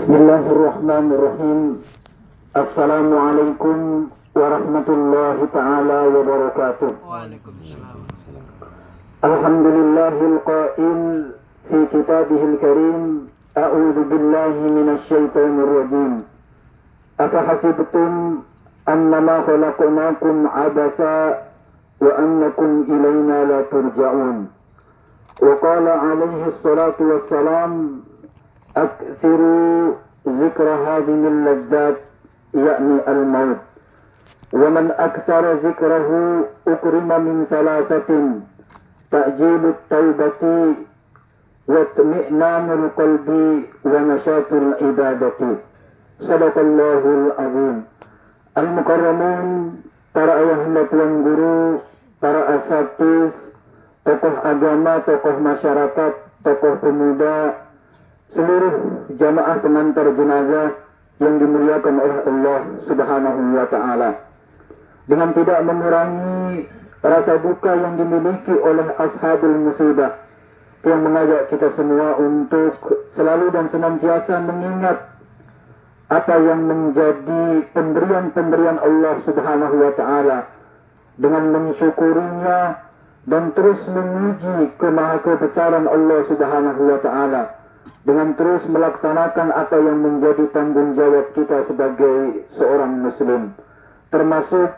Bismillahirrahmanirrahim. Assalamualaikum warahmatullahi ta'ala wabarakatuh. Waalaikumsalam. Alhamdulillahil qail fi kitabihil karim. A'udzu billahi minasy syaithanir rajim. Afahasibtum annama khalaqnakum abasa wa annakum ilaina la turja'un. Wa qala alaihi salatu wassalam, aksiru zikra hadhimil ladzat yakni al-maut. Wa man aktsara zikrahu ukrima min salasatin ta'jilut taubati wa tmi'nanul qalbi wa nashatul ibadati. Sadaqallahul azim. Al-mukarramun, para ayah dan tuan guru, para asatidz, tokoh agama, tokoh masyarakat, tokoh pemuda, seluruh jamaah pengantar jenazah yang dimuliakan oleh Allah Subhanahu wa ta'ala. Dengan tidak mengurangi rasa duka yang dimiliki oleh ashabul musibah, yang mengajak kita semua untuk selalu dan senantiasa mengingat apa yang menjadi pemberian-pemberian Allah Subhanahu wa ta'ala, dengan mensyukurinya dan terus memuji kemahakebesaran Allah Subhanahu wa ta'ala, dengan terus melaksanakan apa yang menjadi tanggung jawab kita sebagai seorang muslim, termasuk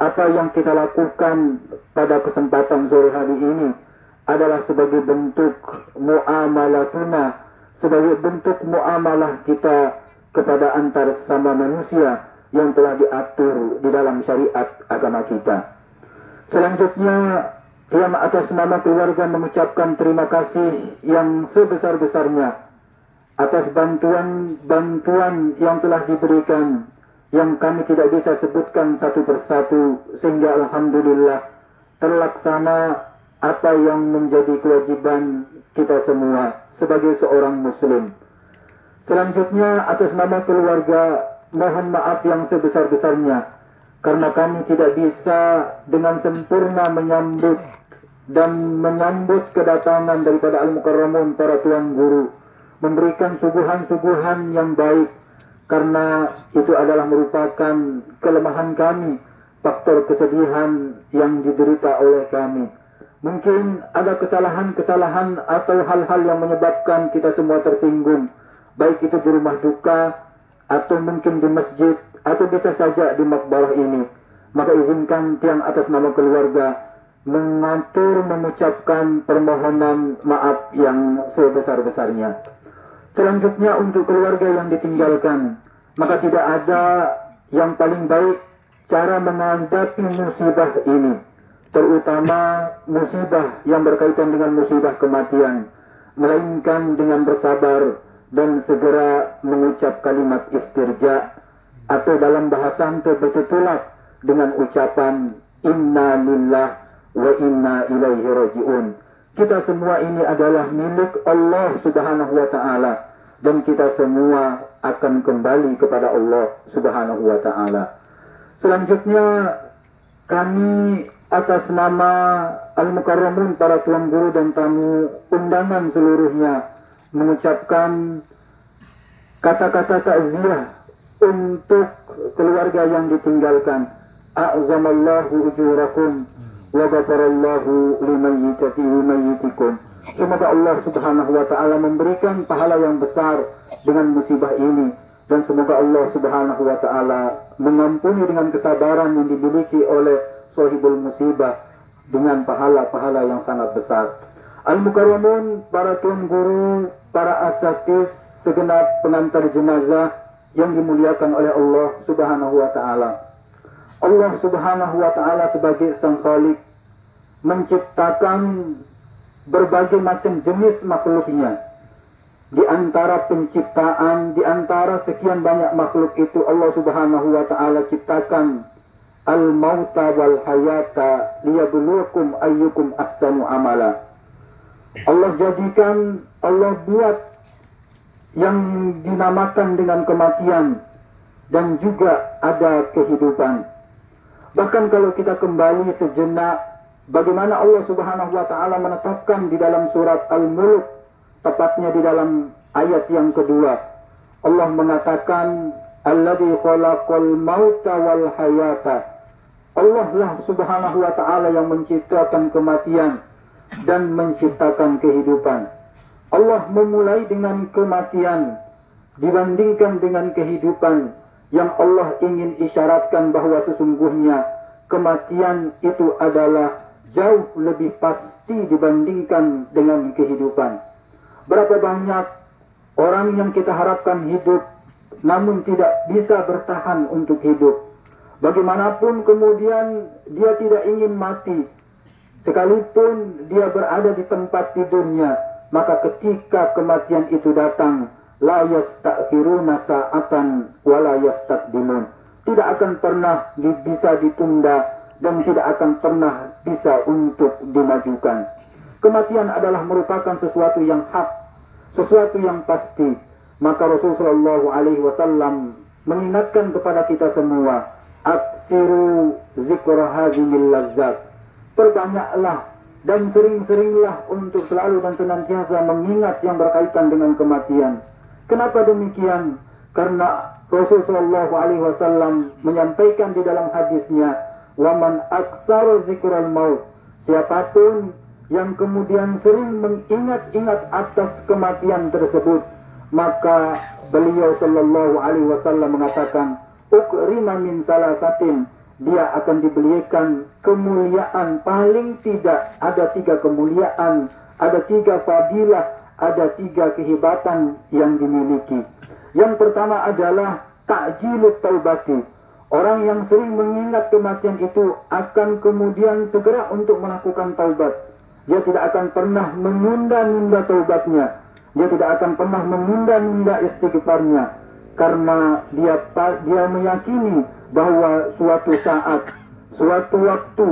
apa yang kita lakukan pada kesempatan sore hari ini adalah sebagai bentuk muamalatuna, sebagai bentuk muamalah kita kepada antar sesama manusia yang telah diatur di dalam syariat agama kita. Selanjutnya, yang atas nama keluarga mengucapkan terima kasih yang sebesar-besarnya atas bantuan yang telah diberikan, yang kami tidak bisa sebutkan satu persatu, sehingga alhamdulillah terlaksana apa yang menjadi kewajiban kita semua sebagai seorang muslim. Selanjutnya, atas nama keluarga mohon maaf yang sebesar-besarnya karena kami tidak bisa dengan sempurna menyambut kedatangan daripada al-mukarramun, para tuan guru, memberikan suguhan-suguhan yang baik, karena itu adalah merupakan kelemahan kami, faktor kesedihan yang diderita oleh kami. Mungkin ada kesalahan-kesalahan atau hal-hal yang menyebabkan kita semua tersinggung, baik itu di rumah duka atau mungkin di masjid atau bisa saja di makbarah ini. Maka izinkan tiang atas nama keluarga mengucapkan permohonan maaf yang sebesar-besarnya. Selanjutnya, untuk keluarga yang ditinggalkan, maka tidak ada yang paling baik cara menghadapi musibah ini, terutama musibah yang berkaitan dengan musibah kematian, melainkan dengan bersabar dan segera mengucap kalimat istirja, atau dalam bahasa betulak dengan ucapan inna lillah wa inna ilaihi raji'un. Kita semua ini adalah milik Allah Subhanahu wa ta'ala, dan kita semua akan kembali kepada Allah Subhanahu wa ta'ala. Selanjutnya, kami atas nama al-mukarramun, para tuan guru dan tamu undangan seluruhnya, mengucapkan kata-kata takziah untuk keluarga yang ditinggalkan. A'zamallahu ujurakum wa ghafarallahu limayyitikum. Semoga Allah Subhanahu wa ta'ala memberikan pahala yang besar dengan musibah ini, dan semoga Allah Subhanahu wa ta'ala mengampuni dengan kesabaran yang dimiliki oleh sahibul musibah dengan pahala-pahala yang sangat besar. Al-mukarramun, para tuan guru, para asatidz, segenap pengantar jenazah yang dimuliakan oleh Allah Subhanahu wa ta'ala. Allah Subhanahu wa ta'ala sebagai sang khalik menciptakan berbagai macam jenis makhluknya. Di antara penciptaan, di antara sekian banyak makhluk itu, Allah Subhanahu wa ta'ala ciptakan al-mauta wal hayata liyabluwakum ayyukum ahsanu amala. Allah jadikan, Allah buat yang dinamakan dengan kematian, dan juga ada kehidupan. Bahkan kalau kita kembali sejenak, bagaimana Allah Subhanahu wa ta'ala menetapkan di dalam surat Al-Mulk, tepatnya di dalam ayat yang kedua, Allah mengatakan, alladzi khalaqal mauta wal hayata. Allah lah subhanahu wa ta'ala yang menciptakan kematian dan menciptakan kehidupan. Allah memulai dengan kematian dibandingkan dengan kehidupan, yang Allah ingin isyaratkan bahwa sesungguhnya kematian itu adalah jauh lebih pasti dibandingkan dengan kehidupan. Berapa banyak orang yang kita harapkan hidup namun tidak bisa bertahan untuk hidup. Bagaimanapun kemudian dia tidak ingin mati, sekalipun dia berada di tempat tidurnya, maka ketika kematian itu datang, la yastakhiruna sa'atan wa la yastaqdimun, tidak akan pernah bisa ditunda dan tidak akan pernah bisa untuk dimajukan. Kematian adalah merupakan sesuatu yang hak, sesuatu yang pasti. Maka Rasulullah SAW mengingatkan kepada kita semua, aksiru zikra hadhil lazzat, perbanyaklah dan sering-seringlah untuk selalu dan senantiasa mengingat yang berkaitan dengan kematian. Kenapa demikian? Karena Rasulullah SAW menyampaikan di dalam hadisnya, waman aksara zikral maut, siapapun yang kemudian sering mengingat-ingat atas kematian tersebut, maka beliau sallallahu alaihi wasallam mengatakan, ukrima min salasatin, dia akan diberikan kemuliaan. Paling tidak ada 3 kemuliaan, ada 3 fadilah, ada 3 kehebatan yang dimiliki. Yang pertama adalah ta'jilut taubati. Orang yang sering mengingat kematian itu akan kemudian segera untuk melakukan taubat. Dia tidak akan pernah menunda-nunda taubatnya. Dia tidak akan pernah menunda-nunda istighfarnya, karena dia meyakini bahwa suatu saat, suatu waktu,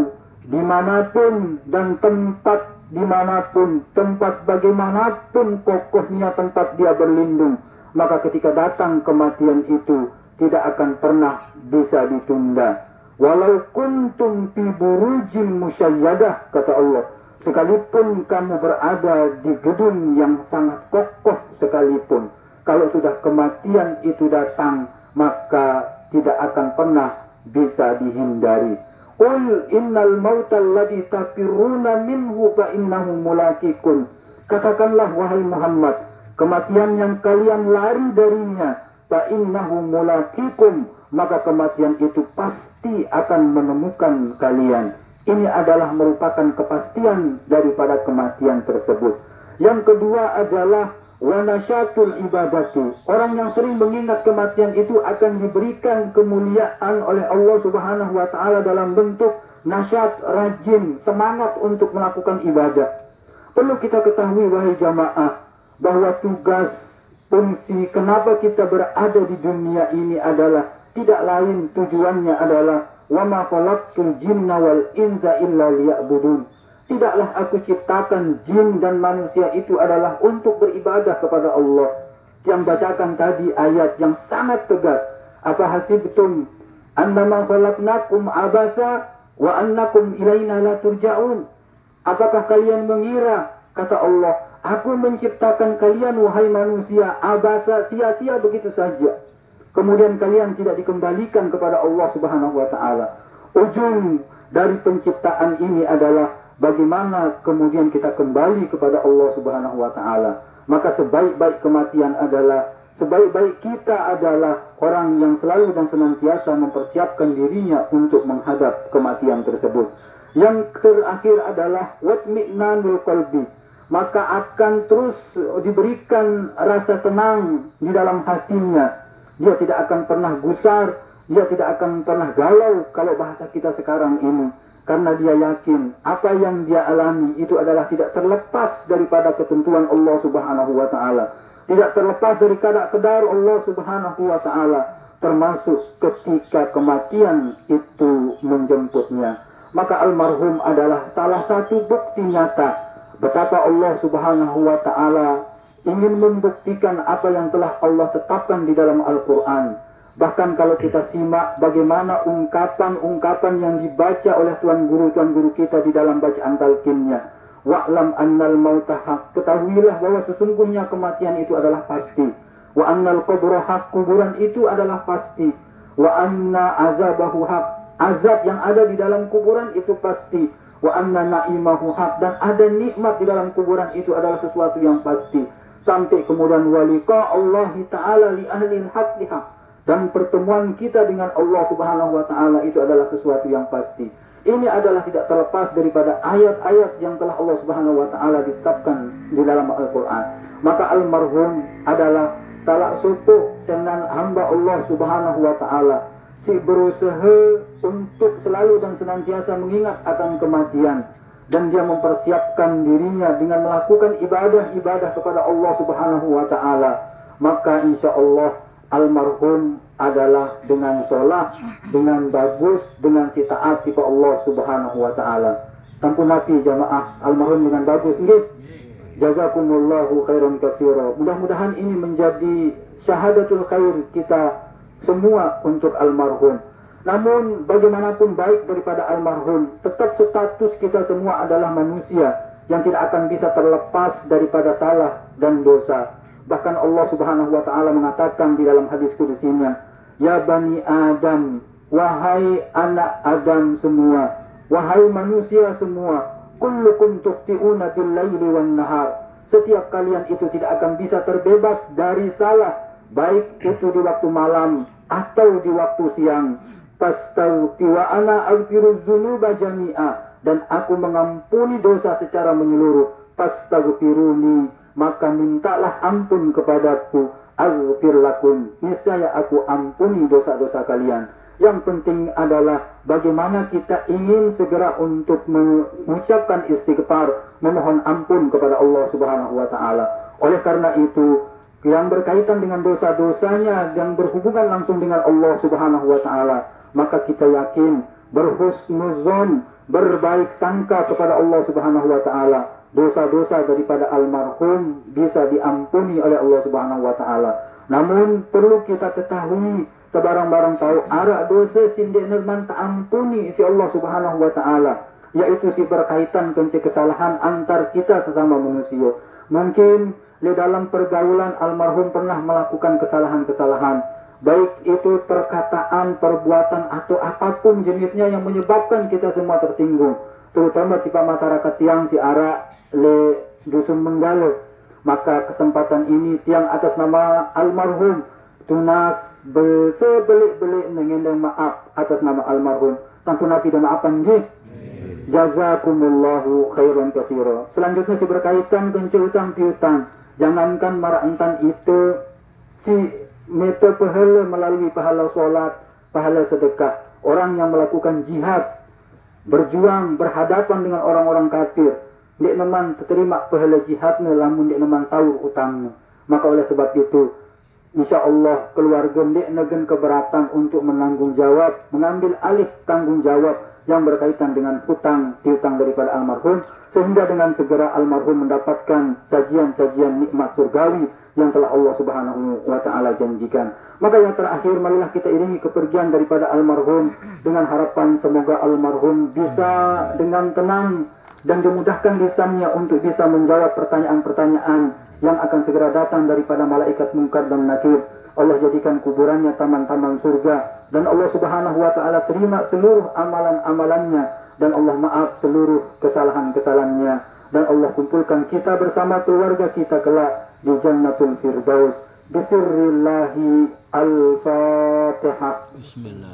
dimanapun dan tempat dimanapun, tempat bagaimanapun kokohnya tempat dia berlindung, maka ketika datang kematian itu tidak akan pernah bisa ditunda. Walau kuntum fi burujin musyayyadah, kata Allah, sekalipun kamu berada di gedung yang sangat kokoh sekalipun, kalau sudah kematian itu datang, maka tidak akan pernah bisa dihindari. Qul innal mautal ladzi tafirruna minhu fa innahu mulaqikum. Katakanlah wahai Muhammad, kematian yang kalian lari darinya, fa innahu mulaqikum, maka kematian itu pasti akan menemukan kalian. Ini adalah merupakan kepastian daripada kematian tersebut. Yang kedua adalah wanasyatul ibadati. Orang yang sering mengingat kematian itu akan diberikan kemuliaan oleh Allah Subhanahu wa ta'ala dalam bentuk nasyat, rajin, semangat untuk melakukan ibadah. Perlu kita ketahui wahai jamaah, bahwa tugas, fungsi kenapa kita berada di dunia ini adalah tidak lain, tujuannya adalah wa ma khalaqtul jinna wal insa illa liya'budun. Tidaklah aku ciptakan jin dan manusia itu adalah untuk beribadah kepada Allah. Yang bacakan tadi ayat yang sangat tegas. Apa hasibtum annama khalaqnakum abasa wa annakum ilaina la turja'un. Apakah kalian mengira, kata Allah, aku menciptakan kalian wahai manusia abasa, sia-sia begitu saja, kemudian kalian tidak dikembalikan kepada Allah Subhanahu wa ta'ala. Ujung dari penciptaan ini adalah bagaimana kemudian kita kembali kepada Allah Subhanahu wa ta'ala. Maka sebaik-baik kematian adalah, sebaik-baik kita adalah orang yang selalu dan senantiasa mempersiapkan dirinya untuk menghadap kematian tersebut. Yang terakhir adalah watmi'nanul qalbi, maka akan terus diberikan rasa tenang di dalam hatinya. Dia tidak akan pernah gusar, dia tidak akan pernah galau kalau bahasa kita sekarang ini, karena dia yakin apa yang dia alami itu adalah tidak terlepas daripada ketentuan Allah Subhanahu wa ta'ala, tidak terlepas dari kadar Allah Subhanahu wa ta'ala, termasuk ketika kematian itu menjemputnya. Maka almarhum adalah salah satu bukti nyata betapa Allah Subhanahu wa ta'ala ingin membuktikan apa yang telah Allah tetapkan di dalam Al-Quran. Bahkan kalau kita simak bagaimana ungkapan-ungkapan yang dibaca oleh tuan guru kita di dalam bacaan talqinnya, wa'lam annal mauta haq, ketahuilah bahwa sesungguhnya kematian itu adalah pasti. wa annal qabra haq, kuburan itu adalah pasti, wa anna azabahu haq, azab yang ada di dalam kuburan itu pasti, wa anna na'imahu haq, dan ada nikmat di dalam kuburan itu adalah sesuatu yang pasti. Sampai kemudian walika Allah Ta'ala li ahli haq haq, dan pertemuan kita dengan Allah Subhanahu wa Ta'ala itu adalah sesuatu yang pasti. Ini adalah tidak terlepas daripada ayat-ayat yang telah Allah Subhanahu wa Ta'ala ditetapkan di dalam Al-Quran. Maka almarhum adalah salah satu senan hamba Allah Subhanahu wa Ta'ala, si berusaha untuk selalu dan senantiasa mengingat akan kematian, dan dia mempersiapkan dirinya dengan melakukan ibadah-ibadah kepada Allah Subhanahu wa Ta'ala. Maka insya Allah almarhum adalah dengan sholat, dengan bagus, dengan si taat kepada Allah Subhanahu wa Ta'ala. Sampun nabi jamaah almarhum dengan bagus nggih. Jazakumullahu khairan katsira. Mudah-mudahan ini menjadi syahadatul khair kita semua untuk almarhum. Namun bagaimanapun baik daripada almarhum, tetap status kita semua adalah manusia yang tidak akan bisa terlepas daripada salah dan dosa. Bahkan Allah Subhanahu wa Ta'ala mengatakan di dalam hadis kudusinya, ya bani Adam, wahai anak Adam semua, wahai manusia semua, kullukum tukhti'una bil laili wan nahar, setiap kalian itu tidak akan bisa terbebas dari salah, baik itu di waktu malam atau di waktu siang. Fastaghfi wa ana aghfiru dzunuba jami'a, dan aku mengampuni dosa secara menyeluruh. Fastaghfiruni, maka mintalah ampun kepadaku, aghfir lakum, niscaya aku ampuni dosa-dosa kalian. Yang penting adalah bagaimana kita ingin segera untuk mengucapkan istighfar, memohon ampun kepada Allah Subhanahu wa Ta'ala. Oleh karena itu, yang berkaitan dengan dosa-dosanya yang berhubungan langsung dengan Allah Subhanahu wa Ta'ala, maka kita yakin, berhusnuzon, berbaik sangka kepada Allah Subhanahu wa Ta'ala. Dosa-dosa daripada almarhum bisa diampuni oleh Allah Subhanahu wa Ta'ala. Namun perlu kita ketahui, sebarang-barang tahu arak dosa sindek nerman tak ampuni si Allah Subhanahu wa Ta'ala, yaitu si berkaitan dengan kesalahan antar kita sesama manusia. Mungkin di dalam pergaulan almarhum pernah melakukan kesalahan-kesalahan, baik itu perkataan, perbuatan, atau apapun jenisnya yang menyebabkan kita semua tersinggung, terutama tipe masyarakat yang si arak le dusun Menggalo. Maka kesempatan ini tiang atas nama almarhum tunas sebelik-belik mengendang maaf atas nama almarhum. Sampun nabi dan maafan nggih. Jazakumullahu khairan katsira. Selanjutnya si berkaitan dengan utang piutang. Jangankan marah entan itu si meta pahala melalui pahala solat, pahala sedekah. Orang yang melakukan jihad, berjuang, berhadapan dengan orang-orang kafir, dia neman terima pahala jihadnya, lamun dia neman sahur utangnya. Maka oleh sebab itu, insya Allah keluarga dia negen keberatan untuk menanggung jawab, mengambil alih tanggung jawab yang berkaitan dengan hutang piutang daripada almarhum, sehingga dengan segera almarhum mendapatkan sajian-sajian nikmat surgawi yang telah Allah Subhanahu wa Ta'ala janjikan. Maka yang terakhir, marilah kita iringi kepergian daripada almarhum dengan harapan semoga almarhum bisa dengan tenang dan dimudahkan lisannya untuk bisa menjawab pertanyaan-pertanyaan yang akan segera datang daripada malaikat Munkar dan Nakir. Allah jadikan kuburannya taman-taman surga, dan Allah Subhanahu wa Ta'ala terima seluruh amalan-amalannya, dan Allah maaf seluruh kesalahan-kesalahannya, dan Allah kumpulkan kita bersama keluarga kita kelak di Jannatul Firdaus. Bismillahirrahmanirrahim. Al-Fatihah. Bismillah.